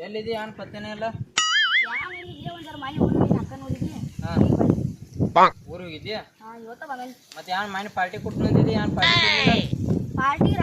ಎಲ್ಲಿದಿ ಯಾನ್ ಪತ್ತೆನೇ ಇಲ್ಲ. ಊರು ಹೋಗಿದ್ಯಾ? ಮತ್ತೆ ಯಾನ್ ಮನೆ ಪಾರ್ಟಿ ಕೊಟ್ಟು ಬಂದಿದ್ದಿ? ಯಾನ್ ಪಾರ್ಟಿ ಪಾರ್ಟಿಗೆ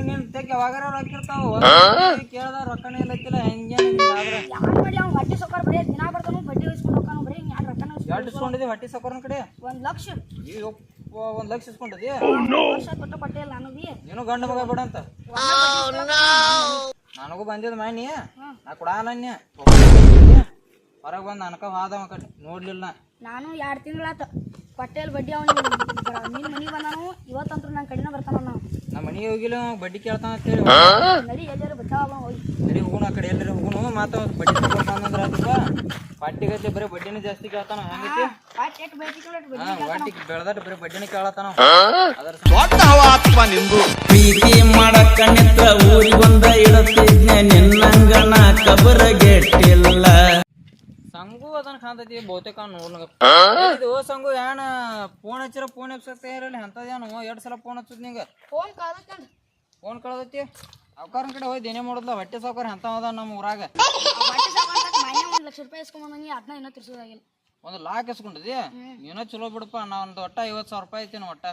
ನೀನ್ ತೆಗ್ ಯಾವಾಗಾರ ರೊಕ್ಕ ಇರ್ತಾವ ಕೇಳ್ದ ರೊಕ್ಕನೇ ಇಲ್ಲತ್ತಿಲ್ಲ ಹೆಂಗೆ ಎಷ್ಟು ಇಸ್ಕೊಂಡಿದ್ದಿ ಹೊಟ್ಟಿ ಸೊಕರ್ನ ಕಡೆ? 1 ಲಕ್ಷ. 1 ಲಕ್ಷ ಇಸ್ಕೊಂಡಿದ್ದಿ? ನೀನು ಗಂಡ ಮಗ ಬಿಡ ಅಂತ ನನಗೂ ಬಂದಿದ್ ಮನಿ ನಾ ಕೊಡಾಲನ್ಯ ಹೊರಗೆ ಬಂದು ಅನ್ಕ ಹಾದವ ಕಡೆ ನೋಡ್ಲಿಲ್ಲ. ನಾನು 2 ತಿಂಗಳಾತ ಪಟ್ಟೇಲ್ ಬಡ್ಡಿ ಅವ್ನಿಗೆ ನಿನ್ ಮನಿಗೆ ಬಂದಾನು. ಇವತ್ತಂತೂ ನನ್ನ ಕಡೆನ ಬರ್ತಾನ. ನಮ್ಮ ಮನಿಗೆ ಹೋಗಿಲ್ಲ ಬಡ್ಡಿ ಕೇಳ್ತಾನ ಅಂತೇಳಿ ನಡಿ ಎಲ್ಲರೂ ಬರ್ತಾವ ಹೋಗಿ ನಡಿ ಹೋಗೋಣ ಆ ಕಡೆ ಎಲ್ಲರೂ ಹೋಗೋಣ. ಮಾತ ಬಡ್ಡಿ ತಗೊಂಡ್ಬಂದ್ರೆ ಆತಪ್ಪ ಪಾಟಿಗತ್ತೆ ಬರೀ ಬಡ್ಡಿನ ಜಾಸ್ತಿ ಕೇಳ್ತಾನ. ಹೆಂಗೈತಿ ಪಾಟಿ ಬೆಳೆದಟ್ ಬರೀ ಬಡ್ಡಿನ ಕೇಳತ್ತಾನ. ಪ್ರೀತಿ ಮಾಡಕ್ಕ ನಿತ್ರ ಊರಿಗೊಂದ ಇಡತಿದ್ನೆ ನಿನ್ನಂಗನ ಕಬರ ಗೆಟ್ಟಿಲ್ಲ. ಸಂಗು ಅದನ್ನ ಕಾಣ್ತೈತಿ ಬಹುತೇಕ ನೋಡ್ನಗ ಇದು ಸಂಗು ಏನ ಫೋನ್ ಹಚ್ಚಿರ ಫೋನ್ ಎಬ್ಸಕ್ತಾ ಇರಲಿ ಅಂತದೇನು 2 ಸಲ ಫೋನ್ ಹಚ್ಚದ್ ನಿಂಗ ಫೋನ್ ಕಳ್ದೈತಿ. ಸಾವ್ಕಾರನ ಕಡೆ ಹೋಗಿ ಏನೇ ಮಾಡೋದ್ಲ ಹೊಟ್ಟೆ ಸಾವ್ಕಾರ ಅಂತ ಅದ ನಮ್ಮ ಊರಾಗ. 1 ಲಕ್ಷ ರೂಪಾಯಿ ಇಸ್ಕೊಂಬಂದಿ ಅದನ್ನ ಇನ್ನೂ ತಿರ್ಸೋದಾಗಿಲ್ಲ. 1 ಲಾಕ್ ಇಸ್ಕೊಂಡಿದ್ದಿ? ಏನೋ ಚಲೋ ಬಿಡಪ್ಪ. ನಾ ಒಂದು ಒಟ್ಟ 50,000 ರೂಪಾಯಿ ಐತಿ ಒಟ್ಟ.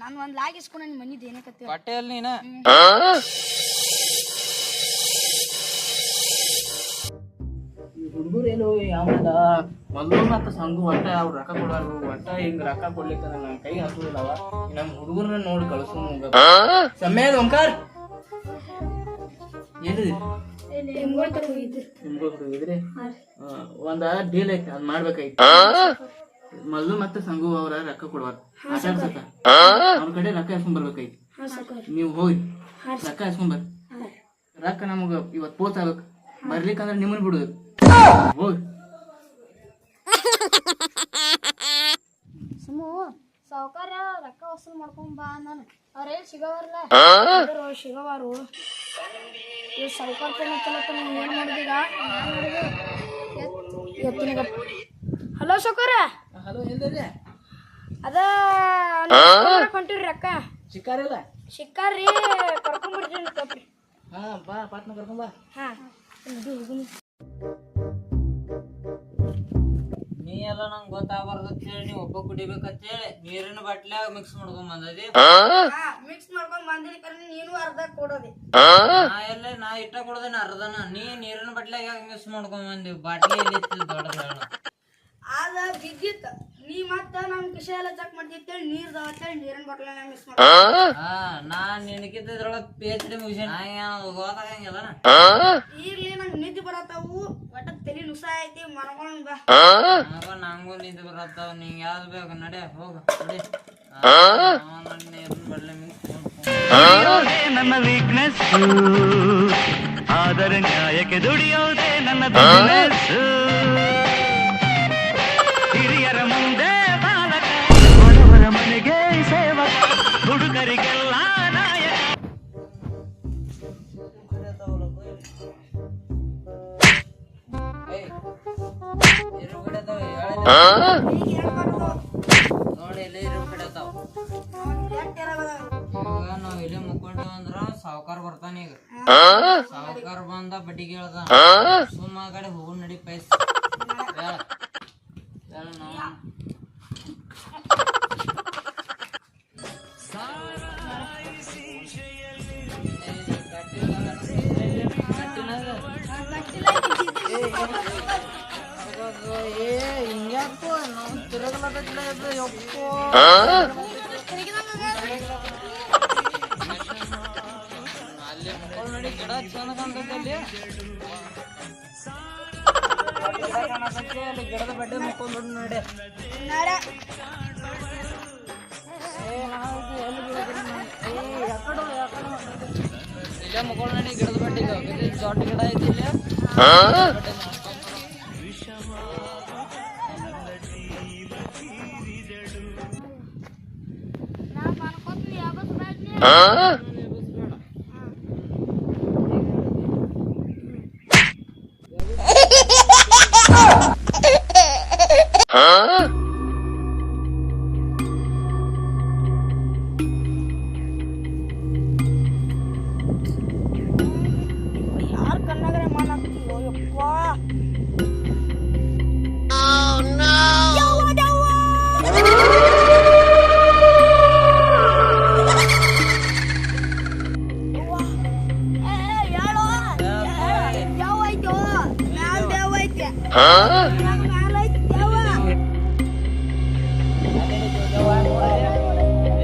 ನಾನು 1 ಲಾಕ್ ಇಸ್ಕೊಂಡು ನಿನ್ ಮನಿದ್ ಏನಕತ್ತಿ ಹೊಟ್ಟೆಯಲ್ಲಿ ನೀನ ಹುಡುಗರು ಏನು ಯಾವಂದ ಮೊದಲು ಮತ್ತು ಸಂಗು ಒಟ್ಟ ಅವ್ರು ರೊಕ್ಕ ಕೊಡೋರು ಒಟ್ಟ ಹಿಂಗ ರೊಕ್ಕ ಕೊಡ್ಲಿಕ್ಕ ನನ್ನ ಕೈ ಹಸುದಿಲ್ಲವ. ನಮ್ಮ ಹುಡುಗರನ್ನ ನೋಡಿ ಕಳ್ಸು ಸಮಯ ಓಂಕಾರ ಏನಿದೆ ನಿಮ್ಗೂ ಹೋಗಿದ್ರಿ ಒಂದ ಡೀಲ್ ಐತಿ ಅದ್ ಮಾಡ್ಬೇಕಾಯ್ತು. ಮಲ್ಲು ಮತ್ತೆ ಸಂಗು ಅವ್ರ ರೊಕ್ಕ ಕೊಡುವಾರ ಆಟಾಡ್ಸಕ ಅವ್ರ ಕಡೆ ರೊಕ್ಕ ಇಸ್ಕೊಂಡ್ ಬರ್ಬೇಕಾಯ್ತು. ನೀವು ಹೋಗಿ ರೊಕ್ಕ ಇಸ್ಕೊಂಡ್ ಬರ್ರಿ. ರೊಕ್ಕ ನಮಗ ಇವತ್ತು ಪೋಸ್ಟ್ ಆಗ್ಬೇಕು. ಬರ್ಲಿಕ್ಕಂದ್ರೆ ನಿಮ್ಮನ್ ಬಿಡುದು ಹೋಗಿ. ಸುಮ್ಮು ಸಾವುಕಾರ ರೊಕ್ಕ ವಸೂಲ್ ಮಾಡ್ಕೊಂಡ್ ಬಾ ನಾನು ಅವ್ರೇನ್ ಸಿಗವಾರಲ್ಲ ಸಿಗವಾರು. ಇವ್ ಸಾವುಕಾರ ಏನ್ ಮಾಡಿದೀಗ ಎತ್ತಿನ. ಹಲೋ ಸಾವುಕಾರ. ಹಲೋ ಎಲ್ಲಿದೆ? ಅದ ಹೊಂಟಿರಿ ರೊಕ್ಕ ಸಿಕ್ಕಾರಿಲ್ಲ? ಸಿಕ್ಕಾರ್ರಿ ಕರ್ಕೊಂಡ್ಬಿಡ್ತೀನಿ ತಪ್ಪ್ರಿ. ಹಾ ಬಾ ಪಾಟ್ನ ಕರ್ಕೊಂಬ. ಹಾ ನೀ ಎಲ್ಲ ನಂಗೆ ಗೊತ್ತಾಗಬಾರ್ದು ಅಂತೇಳಿ ನೀವು ಒಬ್ಬ ಕುಡಿಬೇಕಂತೇಳಿ ನೀರಿನ ಬಾಟ್ಲ್ಯಾಗ ಮಿಕ್ಸ್ ಮಾಡ್ಕೊಂಡ್ ಬಂದದಿ. ಮಿಕ್ಸ್ ಮಾಡ್ಕೊಂಡ್ ಬಂದಿರಿ ನೀನು ಅರ್ಧ ಕೊಡೋದಿ. ನಾ ಇಟ್ಟ ಕೊಡೋದೇನ ಅರ್ಧನ. ನೀ ನೀರಿನ ಬಾಟ್ಲ್ಯಾಗ ಯಾಕೆ ಮಿಕ್ಸ್ ಮಾಡ್ಕೊಂಡ್ ಬಂದಿ? ಬಾಟ್ಲಿ ಎಲ್ಲಿ ದೊಡ್ಡದ ಹೇಳ. ಅದ ಬಿದ್ದಿತ್ತ ನೀ ಮತ್ತ ನಮ್ ಕಿಶ ಎಲ್ಲ ಚೆಕ್ ಮಾಡ್ತಿತ್ತೇಳಿ ನೀರ್ದಾವತ್ತೇಳಿ ನೀರಿನ ಬಾಟ್ಲ ಮಿಕ್ಸ್ ಮಾಡಿ. ನಾನ್ ನಿನಗಿದ್ದ ಇದ್ರೊಳಗ PhD ಮುಗಿಸಿ ಓದಾಗಂಗಿಲ್ಲ. ಈಗ್ಲಿ ನಂಗೆ ನಿದ್ದೆ ಬರತ್ತಾವು ಒಟ್ಟ ತಲೆ ನುಸ ಐತಿ ಮರ್ಕೊಂಡ್ ಬಾ. ನಂಗೂ ನಿದ್ದೆ ಬರತ್ತಾವ. ನಿಂಗೆ ಯಾವ್ದು ಬೇಕು ನಡೆ ಹೋಗ ನಡಿ. ನೀರಿನ ಬಾಟ್ಲೆ ಮಿಕ್ಸ್ ನನ್ನ ವೀಕ್ನೆಸ್ ಆದರೆ ನ್ಯಾಯಕ್ಕೆ ದುಡಿಯೋದೇ ನನ್ನ ಬಿಸಿನೆಸ್. ಹಿರಿಯರ ಮುಂದೆ ಬಾಲಕ ಬಡವರ ಮನೆಗೆ ಸೇವಕ ಹುಡುಗರಿಗೆಲ್ಲ ನಾಯಕ. ನೋಡಿ ಇಲ್ಲಿ ಇರು ಕಡೆ ಅದಾವ. ಈಗ ನಾವ್ ಇಲ್ಲಿ ಮುಕ್ಕೊಂಡೇವ ಅಂದ್ರ ಸಾವುಕಾರ ಬರ್ತಾನ. ಈಗ ಸಾವುಕಾರ ಬಂದ ಬಡ್ಡಿ ಕೇಳ್ದ. ಸುಮ್ಮ ಕಡೆ ಹೋಗು ನಡಿ ಪೈಸ್ ಹಿಂಗ್ಯಾಕೋ ನಾವು ತಿರುಗಲತ್ತಿಲ್ಲ ಯಪ್ಪೋ. ಅಲ್ಲಿ ಮಕ್ಕಳು ನೋಡಿ ಗಿಡ ಚಂದ ಕಾಣ್ತೈತಿ. ಅಲ್ಲಿ ಗಿಡದ ಬಡ್ಡೆ ಮಕ್ಕೊಂಡು ನೋಡಿ ಇಲ್ಲೇ ಮಕ್ಕಳು ನೋಡಿ ಗಿಡದ ಬಡ್ಡಿಗೆ ದೊಡ್ಡ ಗಿಡ ಐತಿ ಇಲ್ಲಿ. ಮ್ಯಾಲ ಐತಿ ದೆವ್ವ.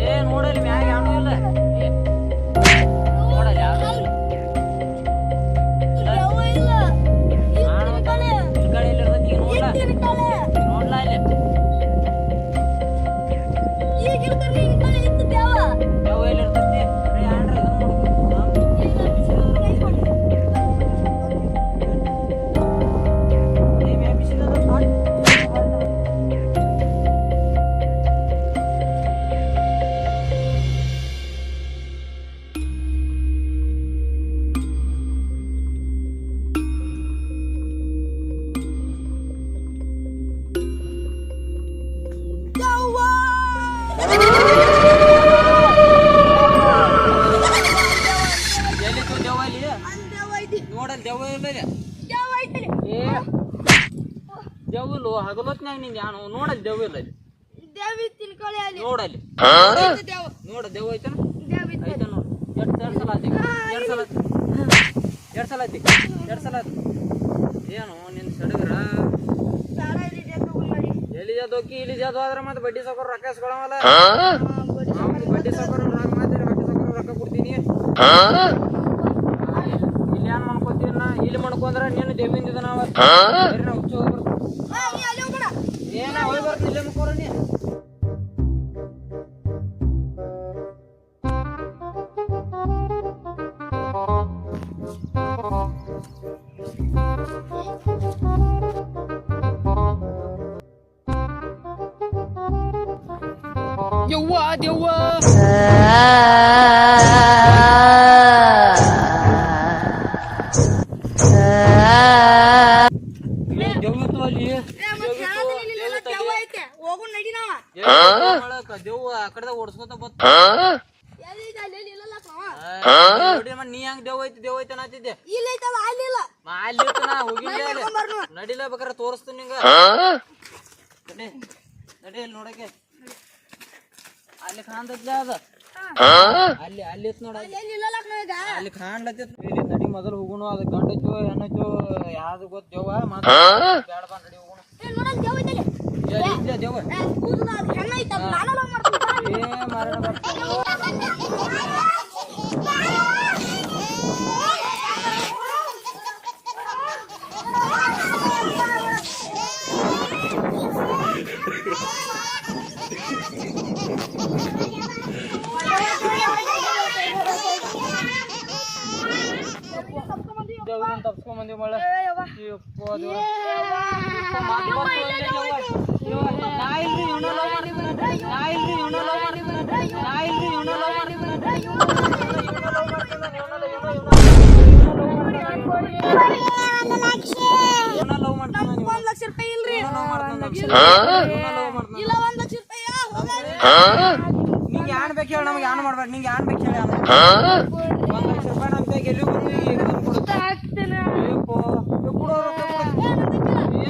ಏ ನೋಡಲಿ ಮ್ಯಾಗ ಯಾರು ಇಲ್ಲ ನೋಡಲ್ಲ ಯಾರು ದೆವ್ವ ಇಲ್ಲ. ತಿರ್ಗಾಡಿಯಲ್ಲಿ ಇರ್ತೈತಿ ನೋಡ್ಲ ತಿರ್ಗಾಳೆ. ನೋಡ್ಲಾ ಇಲ್ಲಿ ಈಗ ಇರ್ತಾನೆ ಈ ಕಡೆ ಇತ್ತು ದೆವ್ವ. ಯಾವ ಎಲ್ಲಿ ಇರ್ತೈತಿ ಏ ಆಂಡ್ರ ಇದನ್ನ ನೋಡು ಏ ಮ್ಯಾಗ ಬಿಸಿಲದ ಎಲ್ಲಿತ್ತು ದೆವ್ವ ಇಲ್ಲಿ ಅಲ್ಲಿ ದೆವ್ವ ಐತಿ. ನೋಡಲ್ ದೆವ್ವ ಇಲ್ಲ ಇಲ್ಲಿ. ದೆವ್ವ ಐತಿ. ಏ ದೆವ್ವಿಲ್ಲು ಹಗಲೊತ್ನ್ಯಾಗ ನಿಂಗೆ ಯಾನು ನೋಡಲ್ ದೆವ್ವ ಇಲ್ಲ ಇಲ್ಲಿ ದೆವ್ವ ತಿನ್ಕೊಳ್ಳಿ ಅಲ್ಲಿ. ನೋಡಲ್ಲಿ ಐತಿ ದೆವ್ವ. ನೋಡ ದೆವ್ವ ಐತನ ದೆವ್ವ ಐತಿ. ಐತ ನೋಡು ಎರಡು ಸಲ ಆತಿ ಎರಡು ಸಲ ಆತಿ ಏನು ನಿನ್ನ ಸಡಗರ ಸಾರ ಇಲ್ಲಿ ದೆವ್ವ ತಗೊಂಡ್ಬರಿ. ಎಲ್ಲಿ ಜಾದೋಕಿ ಇಲ್ಲಿ ಜಾದೋ ಆದ್ರೆ ಮತ್ತೆ ಬಡ್ಡಿ ಸಾಕೋರು ರೊಕ್ಕ ಇಸ್ಕೊಳವಲ್ಲ ಬಡ್ಡಿ ಸಾಕೋರು ರೊಕ್ಕ ಮಾತಾಡಿ ಬಡ್ಡಿ ಸಾಕೋರು ರೊಕ್ಕ ಕೊಡ್ತೀನಿ ಇಲ್ಲಿ ಏನ್ ಮಾಡ್ಕೋತೀನಿ ನಾ ಇಲ್ಲಿ ಮಾಡ್ಕೊಂಡ್ರೆ ನೀನು ದೆವ್ವಿಂದ ನಾವು ಹುಚ್ಚು ಹೋಗ್ಬಾರ್ದು ನೀ ಅಲ್ಲಿ ಹೋಗ್ಬೇಡ. ಏನ ಹೋಗಿ ಬರ್ತೀನಿ ಇಲ್ಲೇ ಮುಕ್ಕೋರ ನೀ ದೆವ್ವ ದೆವ್ವ ದೆವ್ವಿತ್ತು ಅಲ್ಲಿ ದೆವ್ವ ಐತೆ. ಹೋಗು ನಡಿ ನಾವ. ದೆವ್ವ ಆ ಕಡೆ ಓಡಿಸ್ಕೊತ ಬತ್ತ ಎಲ್ಲಿ ಇದೆ ಅಲ್ಲಿ ಇಲ್ಲಲ್ಲ ನಾವ. ನೀ ಹೆಂಗ್ ದೆವ್ವ ಐತಿ ನಾತಿದ್ದೆ ಇಲ್ಲ ಐತಲ್ಲ ಅಲ್ಲಿ ಇಲ್ಲ. ಅಲ್ಲಿ ನಾ ಹೋಗಿದ್ದೆ ನಡಿಲ ಬೇಕಾರೆ ತೋರಿಸ್ತೀನಿ ನಿಂಗ ನಡಿ ನಡಿ ಇಲ್ಲಿ ನೋಡಕ್ಕೆ ಅಲ್ಲಿ ಕಾಣ್ತೈತ್ಲ ಅದ ಅಲ್ಲಿ ಅಲ್ಲಿ ಇತ್ತು ನೋಡ ಎಲ್ಲಿ ಇಲ್ಲಲ್ಲ ಈಗ. ಅಲ್ಲಿ ಕಾಣ್ಲತ್ತಿತ್ ಇಲ್ಲಿ ನಡಿ ಮೊದಲು ಹೋಗುನು ಅದು ಗಂಡೈತು ಹೆಣ್ಣೈತು ಯಾವ್ದು ಗೊತ್ತ ದೆವ್ವ ಬೇಡ ಬಾ ನಡಿ ಹೋಗುನು ಏ ನೋಡಲ್ಲ ದೆವ್ವ ಐತೆ ಅಲ್ಲಿ. ಇದ್ದೆ ದೆವ್ವ ಏ ಕೂದಲ ಅದು ಹೆಣ್ಣ ಐತೆ ಅದು ನಾನು ಲವ್ ಮಾಡ್ತೀನಿ. ಏ ಮಾರಣ ದೇವ್ರನ್ನ ತಪ್ಸ್ಕೊಂಡ್ ಬಂದಿವಿ ಮಳೆ ಅಯ್ಯಪ್ಪ ದೇವ್ರ ಲವ್ ಮಾಡ್ತಾನ 1 ಲಕ್ಷ ರೂಪಾಯಿ ಇಲ್ರಿ. ಇಲ್ಲ 1 ಲಕ್ಷ ರೂಪಾಯಿ. ನಿಂಗೆ ಯಾನ್ ಬೇಕು ಹೇಳಿ ನಮ್ಗೆ ಯಾನ್ ಮಾಡ್ಬೇಕು ನಿಂಗೆ ಯಾನ್ ಬೇಕು ಹೇಳಿ 1 ಲಕ್ಷ ರೂಪಾಯಿ ನಮ್ಮ ಕೈಗೆ ಎಲ್ಲಿ ಬಂದು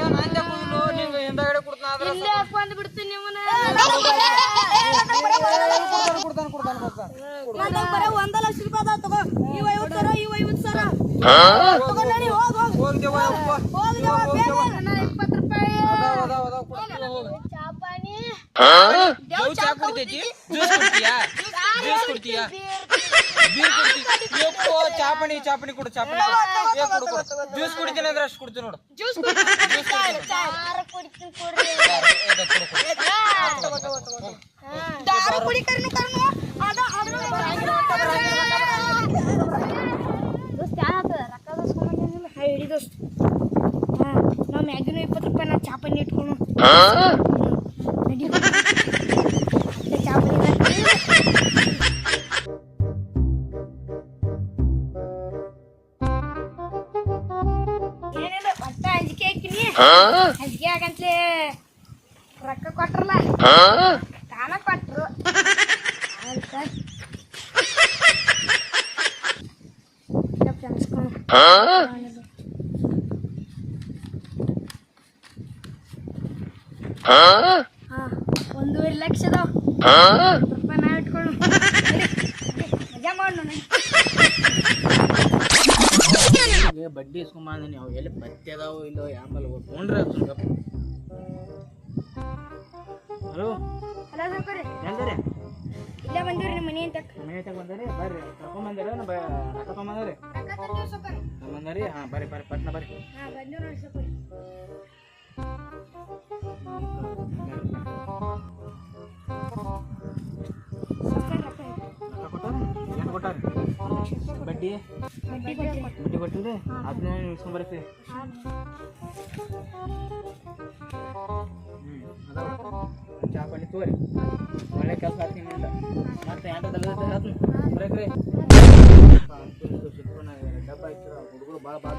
ಏನ್ ಅಂದೆ ಕುಯ್ಲು ನಿಂಗೆ ಹಿಂದಗಡೆ ಕೊಡ್ತಾನ ಆದ್ರೆ ಇಲ್ಲೇ ಹಾಕೊಂಡ್ ಬಿಡ್ತೀನಿ ನಿಮ್ಮನ್ನ. ಕೊಡ್ತಾನ ನಂಗೆ ಬರೀ 1 ಲಕ್ಷ ರೂಪಾಯಿ ಅದಾವ ತಗೋ. ಇವ್ 50 ಸಾವಿರ ಇವ್ 50 ಸಾವಿರ ತಗೋ ನಡಿ ಹೋಗ್ ಹೋಗ್ ಹೋಗ್ದೇವ ಹೋಗ್ ದೇವ ಬೇಗ. ನನ್ನ 20 ರೂಪಾಯಿ. ಚಾ ಪಾನಿ. ಚಾ ಕುಡಿತೈತಿ ಜ್ಯೂಸ್ ಕುಡ್ತೀಯಾ ಬೀರ್ ಕುಡ್ತಿ ಯಪ್ಪೋ ಚಾಪಣಿ ಕೊಡು ಚಾಪಣಿ ಏ ಕೊಡು ಜ್ಯೂಸ್ ಕುಡಿತೀನಿ ಅಂದ್ರೆ ಅಷ್ಟು ಕುಡ್ತೀನಿ ನೋಡು ಜ್ಯೂಸ್ ಕುಡಿತೀನಿ. ದಾರು ಕುಡಿತೀನಿ ಕೊಡ್ರಿ. ದಾರು ಕುಡಿಕರ್ನು ಕರ್ನು ಅದ ದೋಸ್ತ ಯಾರ ರೊಕ್ಕ ದೋಸ್ಕೊಂಬಂದಿಲ್ಲ. ಹಿಡಿ ದೋಸ್ತ. ನಾವು ಮ್ಯಾಗಿನ 20 ರೂಪಾಯಿ ನಾ ಚಾಪಣಿ ಇಟ್ಕೊಂಡು ನಡಿ ಚಾಪಣಿ ಏನಿಲ್ಲ ಒಟ್ಟ ಅಂಜಿಕೆ ಹಾಕಿನಿ. ಅಂಜಿಕೆ ಆಗಂತ್ಲೆ ರೊಕ್ಕ ಕೊಟ್ರಲ್ಲ ತಾನ ಕೊಟ್ರು ಅಂತ ಒಂದೂವರೆ ಲಕ್ಷದ ರೂಪಾಯಿ ನಾ ಇಟ್ಕೊಂಡು ಮಜಾ ಮಾಡು. ಅವ್ರಿಗೆ ಬಡ್ಡಿ ಇಸ್ಕೊಂಬಂದ ನೀವು ಎಲ್ಲಿ ಪತ್ತೆ ಅದಾವು ಇಲ್ಲೋ ಆಮೇಲೆ ತೊಗೊಂಡ್ರೆ ಸುಮ್ಗಪ್ಪ. ಹಲೋ ಅಲ್ಲ ಸಾವ್ಕಾರೆ ಎಲ್ದಾರೆ ಇಲ್ಲೇ ಬಂದಿವ್ರಿ ನಿಮ್ಮ ಮನೆ ಅಂತ ಮನೆ ತಗ ಬಂದಾರಿ ಬರ್ರಿ ಕರ್ಕೊಂಬಂದಾರ ರೊಕ್ಕ ತೊಗೊಂಬಂದಾರಿ ರೊಕ್ಕ ತಂದಿವಿ ಸಾವ್ಕಾರೆ. ಬಂದಾರಿ ಹಾಂ ಬರ್ರಿ ಪಟ್ನ ಬರ್ರಿ. ಹಾ ಬಂದಿವ್ ನೋಡಿ ಸಾವ್ಕಾರೆ. ಸಾವ್ಕಾರೆ ರೊಕ್ಕ ಐತಿ. ರೊಕ್ಕ ಕೊಟ್ಟಾರ ಎಷ್ಟು ಕೊಟ್ಟಾರ ಬಡ್ಡಿ ಬಡ್ಡಿ ಕೊಟ್ಟಿವಿ. ಬಡ್ಡಿ ಕೊಟ್ಟಿರಿ ಅದನ್ನ ಇಸ್ಕೊಂಬರ್ತೀವಿ. ಅದಾವ ಚಾ ಪಲ್ಲಿ ತೋರಿ ಒಳ್ಳೆ ಕೆಲಸ ಆಗ್ತೀನಿ ಅಂತ ಮತ್ತೆ ಯಾಕೆ ತಗದ ಬರಕ್ರಿ ಡಬ್ಬ ಆಯ್ತು ಹುಡುಗರು ಭಾಳ ಬಾಳ